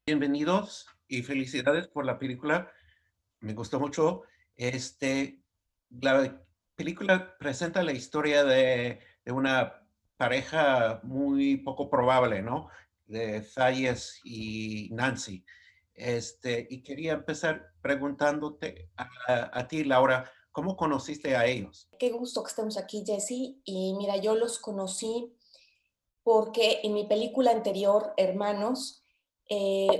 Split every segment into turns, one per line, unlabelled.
Bienvenidos y felicidades por la película. Me gustó mucho. La película presenta la historia de una pareja muy poco probable, ¿no? De Thais y Nancy. Y quería empezar preguntándote a ti, Laura, ¿cómo conociste a ellos?
Qué gusto que estemos aquí, Jesse. Y mira, yo los conocí porque en mi película anterior, Hermanos,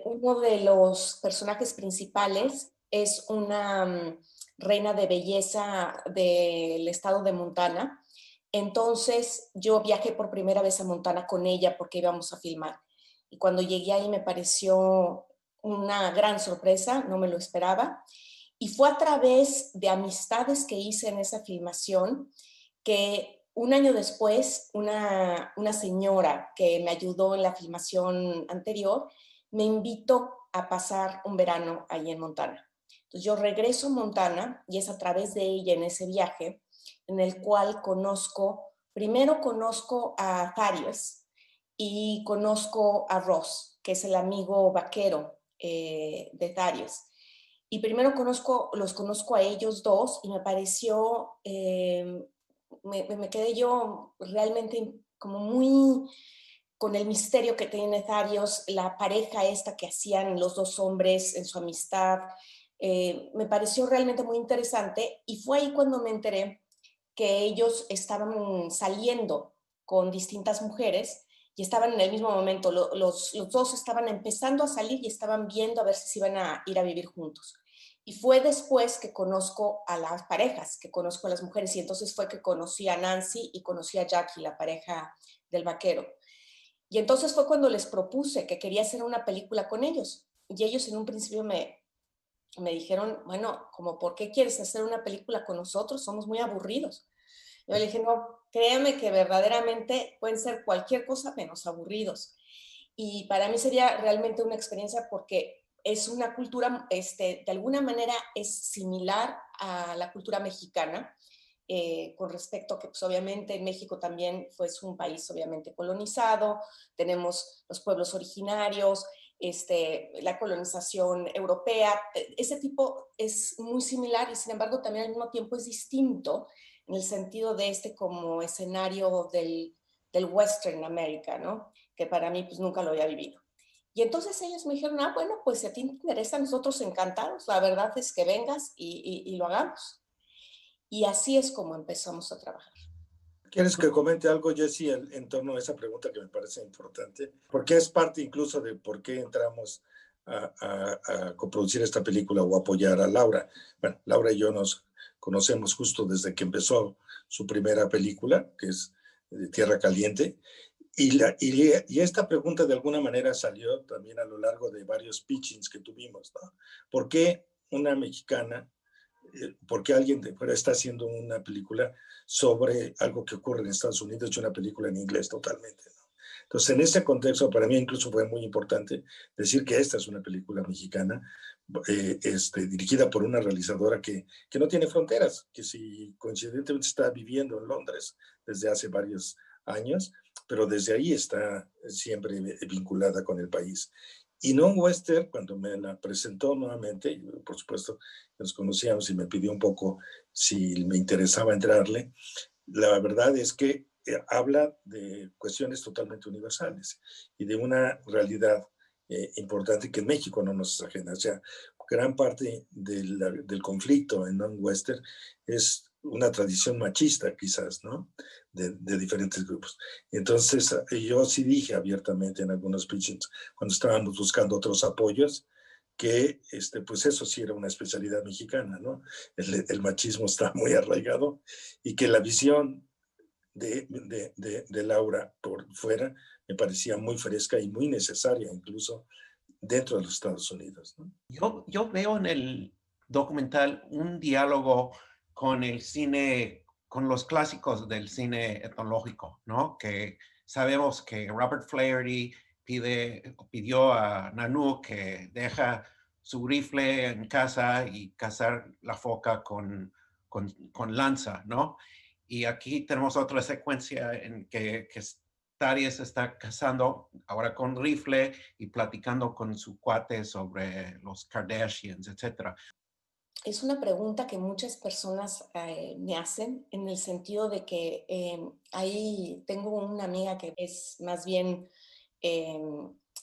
uno de los personajes principales es una reina de belleza del estado de Montana. Entonces yo viajé por primera vez a Montana con ella porque íbamos a filmar. Y cuando llegué ahí me pareció una gran sorpresa, no me lo esperaba. Y fue a través de amistades que hice en esa filmación que un año después una señora que me ayudó en la filmación anterior me invitó a pasar un verano ahí en Montana. Entonces yo regreso a Montana y es a través de ella en ese viaje en el cual primero conozco a Thaddeus y conozco a Ross, que es el amigo vaquero de Thaddeus. Y primero los conozco a ellos dos y me pareció, me quedé yo realmente como muy con el misterio que tiene Thaddeus, la pareja esta que hacían los dos hombres en su amistad. Me pareció realmente muy interesante y fue ahí cuando me enteré que ellos estaban saliendo con distintas mujeres y estaban en el mismo momento. Los dos estaban empezando a salir y estaban viendo a ver si se iban a ir a vivir juntos. Y fue después que conozco a las parejas, que conozco a las mujeres, y entonces fue que conocí a Nancy y conocí a Jackie, la pareja del vaquero. Y entonces fue cuando les propuse que quería hacer una película con ellos. Y ellos en un principio me dijeron, bueno, como, ¿por qué quieres hacer una película con nosotros? Somos muy aburridos. Yo le dije, no, créeme que verdaderamente pueden ser cualquier cosa menos aburridos. Y para mí sería realmente una experiencia porque es una cultura, de alguna manera es similar a la cultura mexicana, con respecto a que pues, obviamente en México también fue un país obviamente colonizado, tenemos los pueblos originarios, la colonización europea, ese tipo es muy similar y sin embargo también al mismo tiempo es distinto en el sentido de como escenario del Western America, ¿no? Que para mí pues nunca lo había vivido. Y entonces ellos me dijeron, ah, bueno, pues si a ti te interesa, nosotros encantados, la verdad es que vengas y lo hagamos. Y así es como empezamos a trabajar.
¿Quieres
¿Quieres
que
que
comente algo, Jesse, en torno a esa pregunta que me parece importante? Porque es parte incluso de por qué entramos a coproducir esta película o apoyar a Laura. Bueno, Laura y yo nos conocemos justo desde que empezó su primera película, que es Tierra Caliente, y esta pregunta de alguna manera salió también a lo largo de varios pitchings que tuvimos, ¿no? ¿Por qué una mexicana, por qué alguien de fuera está haciendo una película sobre algo que ocurre en Estados Unidos y una película en inglés totalmente, ¿no? Entonces, en ese contexto, para mí incluso fue muy importante decir que esta es una película mexicana, dirigida por una realizadora que no tiene fronteras, que si coincidentemente está viviendo en Londres desde hace varios años, pero desde ahí está siempre vinculada con el país. Y Non Western, cuando me la presentó nuevamente, por supuesto, nos conocíamos y me pidió un poco si me interesaba entrarle, la verdad es que habla de cuestiones totalmente universales y de una realidad importante que en México no nos es ajena. O sea, gran parte del conflicto en Non-Western es una tradición machista, quizás, ¿no? De diferentes grupos. Entonces, yo sí dije abiertamente en algunos pitchings, cuando estábamos buscando otros apoyos, que pues eso sí era una especialidad mexicana, ¿no? El machismo está muy arraigado y que la visión de Laura por fuera me parecía muy fresca y muy necesaria incluso dentro de los Estados Unidos, ¿no? Yo veo en el documental un diálogo con el cine, con los clásicos del cine etnológico, ¿no? Que sabemos que Robert Flaherty pidió a Nanook que deja su rifle en casa y cazar la foca con lanza, ¿no? Y aquí tenemos otra secuencia en que
Tari se está casando ahora con rifle y platicando con su cuate sobre los Kardashians, etcétera.
Es una pregunta que muchas personas me hacen en el sentido de que ahí tengo una amiga que es más bien eh,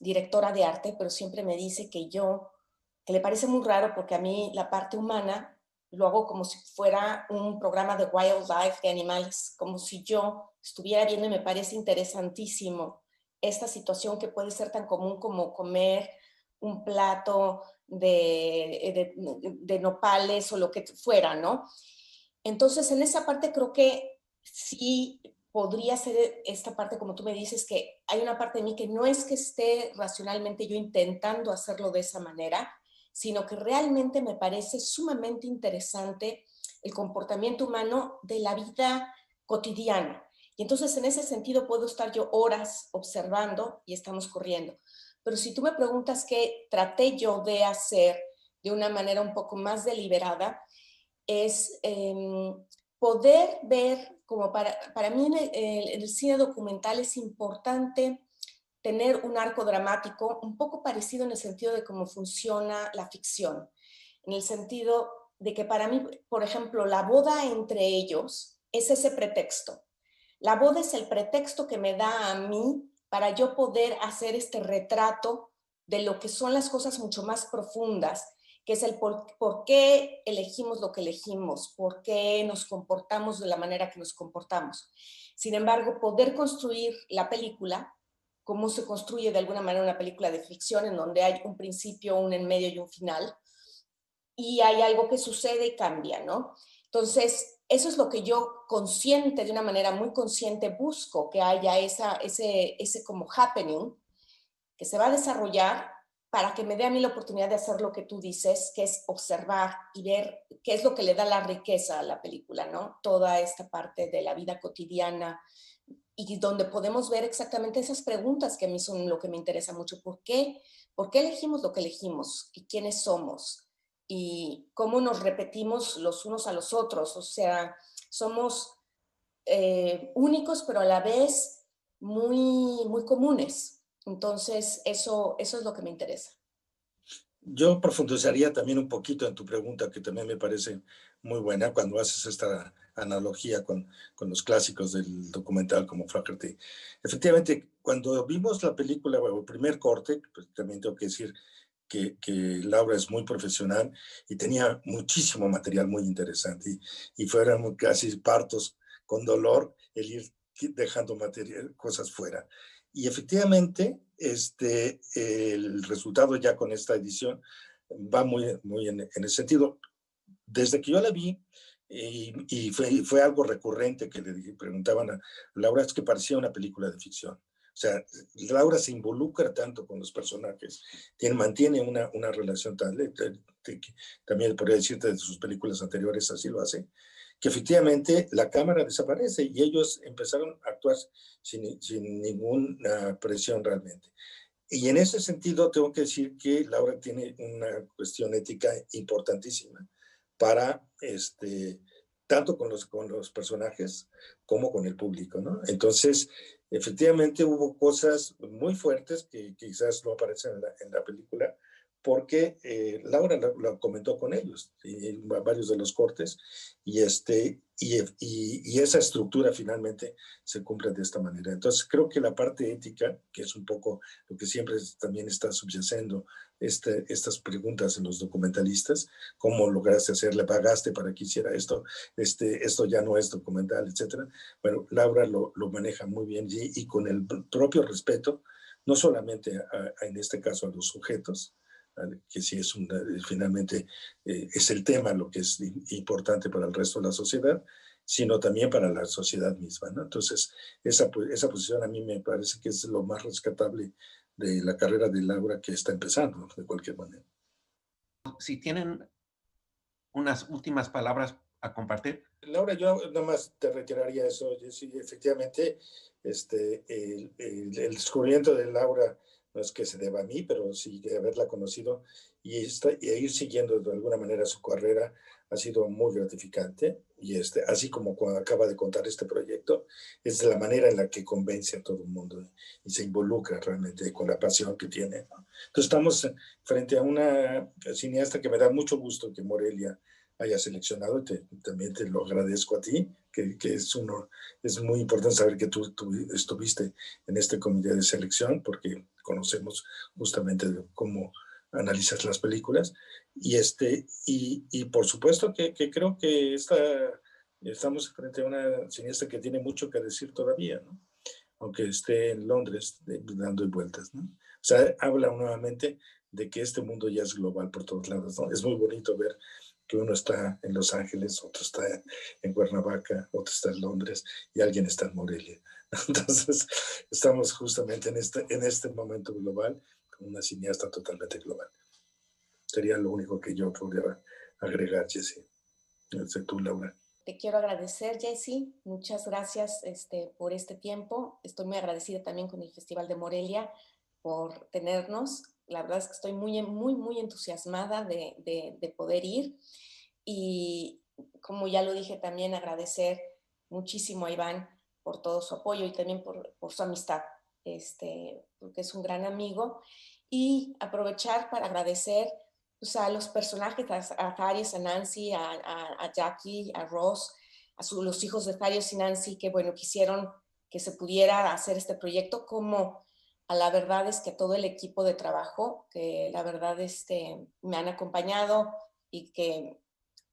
directora de arte, pero siempre me dice que le parece muy raro porque a mí la parte humana lo hago como si fuera un programa de wildlife, de animales, como si yo estuviera viendo y me parece interesantísimo esta situación que puede ser tan común como comer un plato de nopales o lo que fuera, ¿no? Entonces, en esa parte creo que sí podría ser esta parte, como tú me dices, que hay una parte de mí que no es que esté racionalmente yo intentando hacerlo de esa manera, sino que realmente me parece sumamente interesante el comportamiento humano de la vida cotidiana. Y entonces en ese sentido puedo estar yo horas observando y estamos corriendo. Pero si tú me preguntas qué traté yo de hacer de una manera un poco más deliberada, es poder ver, como para mí en el cine documental es importante tener un arco dramático un poco parecido en el sentido de cómo funciona la ficción, en el sentido de que para mí, por ejemplo, la boda entre ellos es ese pretexto. La boda es el pretexto que me da a mí para yo poder hacer este retrato de lo que son las cosas mucho más profundas, que es el por qué elegimos lo que elegimos, por qué nos comportamos de la manera que nos comportamos. Sin embargo, poder construir la película, cómo se construye de alguna manera una película de ficción en donde hay un principio, un en medio y un final, y hay algo que sucede y cambia, ¿no? Entonces, eso es lo que yo consciente, de una manera muy consciente, busco, que haya ese como happening que se va a desarrollar para que me dé a mí la oportunidad de hacer lo que tú dices, que es observar y ver qué es lo que le da la riqueza a la película, ¿no? Toda esta parte de la vida cotidiana y donde podemos ver exactamente esas preguntas que a mí son lo que me interesa mucho. ¿Por qué? ¿Por qué elegimos lo que elegimos? ¿Y quiénes somos? ¿Y cómo nos repetimos los unos a los otros? O sea, somos únicos, pero a la vez muy comunes. Entonces, eso es lo que me interesa.
Yo profundizaría también un poquito en tu pregunta, que también me parece muy buena, cuando haces esta analogía con los clásicos del documental como Flaherty. Efectivamente, cuando vimos la película, o el primer corte, pues también tengo que decir que Laura es muy profesional y tenía muchísimo material muy interesante y fueron casi partos con dolor el ir dejando material, cosas fuera. Y efectivamente, el resultado ya con esta edición va muy en ese sentido. Desde que yo la vi, y fue algo recurrente que le preguntaban a Laura, es que parecía una película de ficción. O sea, Laura se involucra tanto con los personajes, mantiene una relación tal, también podría decirte de sus películas anteriores así lo hace, que efectivamente la cámara desaparece y ellos empezaron a actuar sin ninguna presión realmente. Y en ese sentido tengo que decir que Laura tiene una cuestión ética importantísima para tanto con los personajes como con el público, ¿no? Entonces, efectivamente hubo cosas muy fuertes que quizás no aparecen en la película, porque Laura lo comentó con ellos, varios de los cortes, y esa estructura finalmente se cumple de esta manera. Entonces, creo que la parte ética, que es un poco lo que siempre también está subyacendo estas preguntas en los documentalistas, cómo lograste hacer, le pagaste para que hiciera esto, esto ya no es documental, etcétera. Bueno, Laura lo maneja muy bien y con el propio respeto, no solamente en este caso a los sujetos, que sí es finalmente es el tema lo que es importante para el resto de la sociedad, sino también para la sociedad misma, ¿no? Entonces, esa posición a mí me parece que es lo más rescatable de la carrera de Laura, que está empezando, ¿no? De cualquier manera.
Si tienen unas últimas palabras a compartir.
Laura, yo nada más te retiraría eso. Sí, efectivamente, el descubrimiento de Laura no es que se deba a mí, pero sí de haberla conocido y ir siguiendo de alguna manera su carrera ha sido muy gratificante. Y así como cuando acaba de contar este proyecto, es de la manera en la que convence a todo el mundo y se involucra realmente con la pasión que tiene, ¿no? Entonces estamos frente a una cineasta que me da mucho gusto que Morelia haya seleccionado, y también te lo agradezco a ti, que es muy importante saber que tú estuviste en este comité de selección, porque conocemos justamente cómo analizas las películas, y por supuesto que creo que estamos frente a una cineasta que tiene mucho que decir todavía, ¿no? Aunque esté en Londres dando vueltas, ¿no? O sea, habla nuevamente de que este mundo ya es global por todos lados, ¿no? Es muy bonito ver que uno está en Los Ángeles, otro está en Cuernavaca, otro está en Londres y alguien está en Morelia. Entonces, estamos justamente en este momento global con una cineasta totalmente global. Sería lo único que yo podría agregar, Jessie. Tú, Laura.
Te quiero agradecer, Jessie. Muchas gracias por este tiempo. Estoy muy agradecida también con el Festival de Morelia por tenernos. La verdad es que estoy muy, muy, muy entusiasmada de poder ir. Y como ya lo dije, también agradecer muchísimo a Iván por todo su apoyo y también por su amistad, porque es un gran amigo. Y aprovechar para agradecer pues, a los personajes, a Darius, a Nancy, a Jackie, a Ross, los hijos de Darius y Nancy, que bueno, quisieron que se pudiera hacer este proyecto, como a la verdad es que todo el equipo de trabajo, que la verdad me han acompañado y que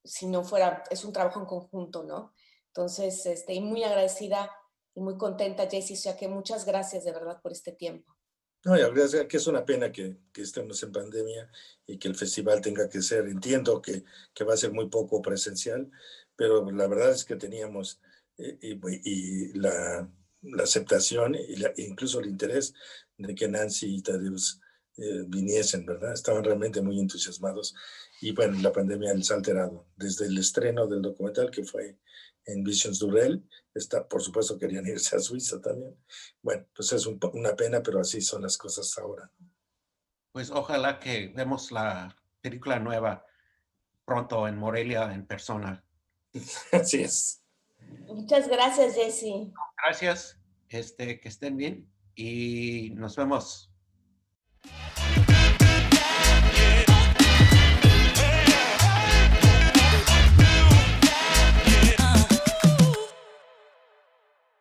si no fuera, es un trabajo en conjunto, ¿no? Entonces, y muy agradecida y muy contenta, Jessie, o sea que muchas gracias de verdad por este tiempo.
No, y la verdad es que es una pena que estemos en pandemia y que el festival tenga que ser, entiendo que va a ser muy poco presencial, pero la verdad es que teníamos la aceptación incluso el interés de que Nancy y Tadeusz viniesen, ¿verdad? Estaban realmente muy entusiasmados y bueno, la pandemia les ha alterado. Desde el estreno del documental que fue en Visions Durrell, por supuesto querían irse a Suiza también. Bueno, pues es una pena, pero así son las cosas ahora.
Pues ojalá que vemos la película nueva pronto en Morelia en persona.
Así es.
Muchas gracias, Jessie.
Gracias, que estén bien y nos vemos